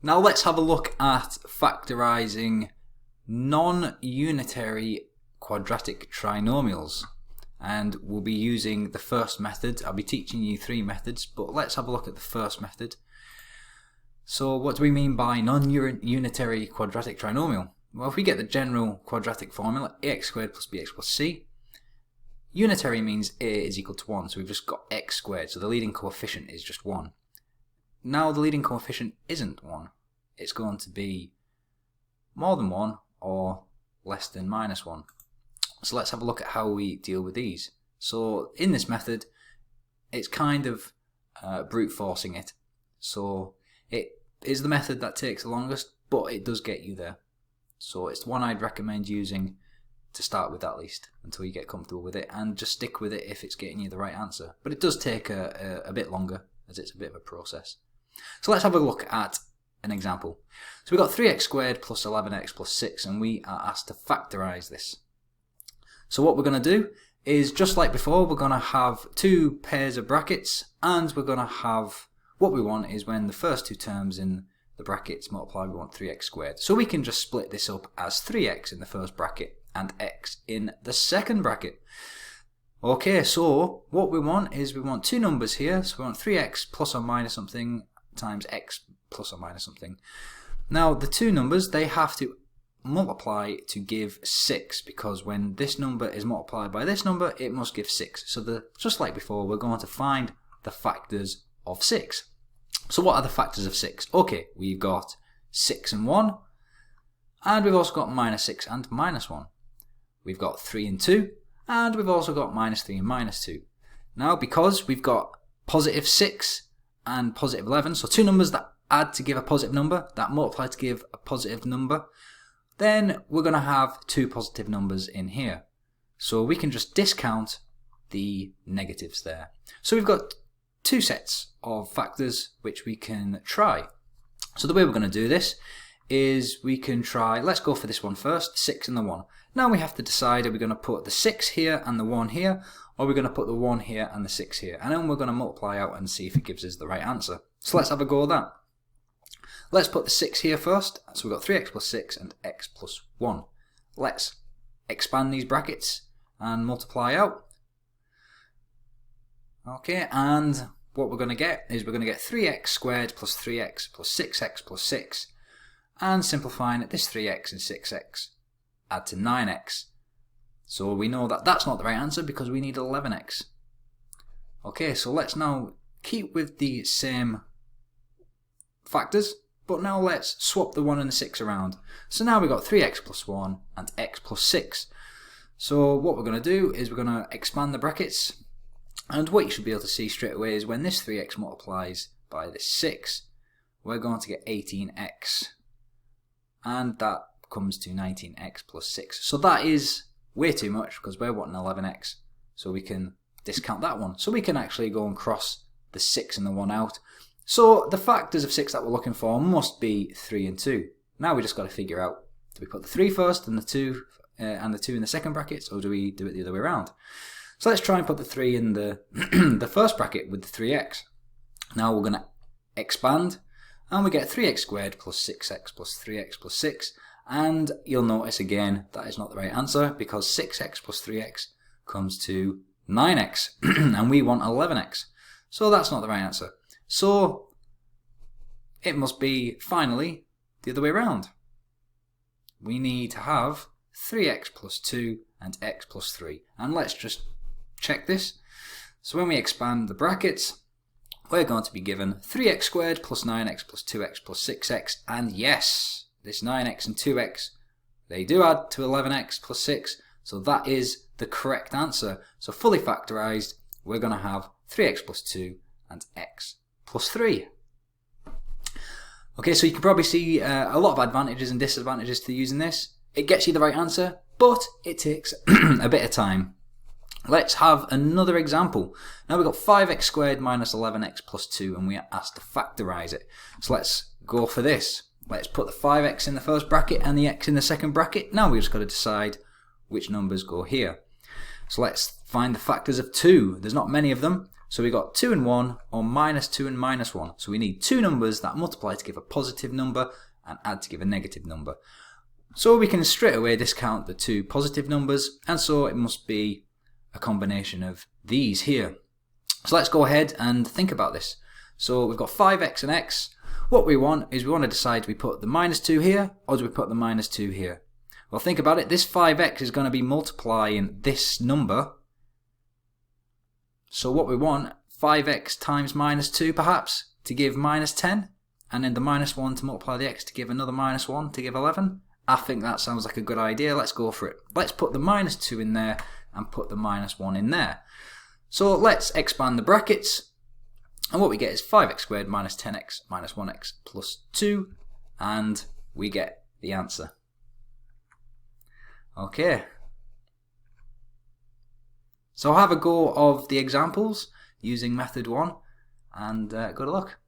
Now let's have a look at factorizing non-unitary quadratic trinomials. And we'll be using the first method. I'll be teaching you 3 methods, but let's have a look at the first method. So what do we mean by non-unitary quadratic trinomial? Well, if we get the general quadratic formula, ax squared plus bx plus c, unitary means a is equal to 1, so we've just got x squared, so the leading coefficient is just 1. Now the leading coefficient isn't 1, it's going to be more than 1 or less than minus 1. So let's have a look at how we deal with these. So in this method, it's kind of brute forcing it. So it is the method that takes the longest, but it does get you there. So it's the one I'd recommend using to start with at least, until you get comfortable with it, and just stick with it if it's getting you the right answer. But it does take a bit longer, as it's a bit of a process. So let's have a look at an example. So we've got 3x squared plus 11x plus 6, and we are asked to factorize this. So what we're going to do is, just like before, we're going to have 2 pairs of brackets, and we're going to have, what we want is when the first 2 terms in the brackets multiply, we want 3x squared. So we can just split this up as 3x in the first bracket and x in the second bracket. Okay, so what we want is we want 2 numbers here, so we want 3x plus or minus something times x plus or minus something. Now the 2 numbers, they have to multiply to give 6, because when this number is multiplied by this number, it must give 6. So just like before, we're going to find the factors of 6. So what are the factors of 6? Okay, we've got 6 and 1, and we've also got minus 6 and minus 1. We've got 3 and 2, and we've also got minus 3 and minus 2. Now, because we've got positive 6 and positive 11, so 2 numbers that add to give a positive number, that multiply to give a positive number, then we're going to have 2 positive numbers in here. So we can just discount the negatives there. So we've got 2 sets of factors which we can try. So the way we're going to do this is we can try, let's go for this one first, 6 and the 1. Now we have to decide, are we going to put the 6 here and the 1 here, or are we going to put the 1 here and the 6 here? And then we're going to multiply out and see if it gives us the right answer. So let's have a go at that. Let's put the 6 here first. So we've got 3x plus 6 and x plus 1. Let's expand these brackets and multiply out. Okay, and what we're going to get is we're going to get 3x squared plus 3x plus 6x plus 6. And simplifying it, this 3x and 6x add to 9x. So we know that that's not the right answer because we need 11x. Okay, so let's now keep with the same factors, but now let's swap the 1 and the 6 around. So now we've got 3x plus 1 and x plus 6. So what we're going to do is we're going to expand the brackets, and what you should be able to see straight away is when this 3x multiplies by this 6, we're going to get 18x, and that comes to 19x plus 6. So that is way too much because we're wanting 11x, so we can discount that one. So we can actually go and cross the 6 and the 1 out. So the factors of 6 that we're looking for must be 3 and 2. Now we just got to figure out, do we put the 3 first and the 2 in the second brackets, or do we do it the other way around? So let's try and put the 3 in the the first bracket with the 3x. Now we're going to expand, and we get 3x squared plus 6x plus 3x plus 6. And you'll notice again that is not the right answer because 6x plus 3x comes to 9x and we want 11x. So that's not the right answer. So it must be finally the other way around. We need to have 3x plus 2 and x plus 3. And let's just check this. So when we expand the brackets, we're going to be given 3x squared plus 9x plus 2x plus 6x. And yes, this 9x and 2x, they do add to 11x plus 6. So that is the correct answer. So fully factorized, we're going to have 3x plus 2 and x plus 3. Okay, so you can probably see a lot of advantages and disadvantages to using this. It gets you the right answer, but it takes a bit of time. Let's have another example. Now we've got 5x squared minus 11x plus 2, and we are asked to factorize it. So let's go for this. Let's put the 5x in the first bracket and the x in the second bracket. Now we've just got to decide which numbers go here. So let's find the factors of 2. There's not many of them. So we got 2 and 1, or minus 2 and minus 1. So we need two numbers that multiply to give a positive number and add to give a negative number. So we can straight away discount the two positive numbers, and so it must be a combination of these here. So let's go ahead and think about this. So we've got 5x and x. What we want is we want to decide, do we put the minus 2 here, or do we put the minus 2 here? Well, think about it. This 5x is going to be multiplying this number. So what we want, 5x times minus 2 perhaps, to give minus 10. And then the minus 1 to multiply the x to give another minus 1 to give 11. I think that sounds like a good idea. Let's go for it. Let's put the minus 2 in there and put the minus 1 in there. So let's expand the brackets. And what we get is 5x squared minus 10x minus 1x plus 2. And we get the answer. Okay. So have a go of the examples using method 1 and good luck.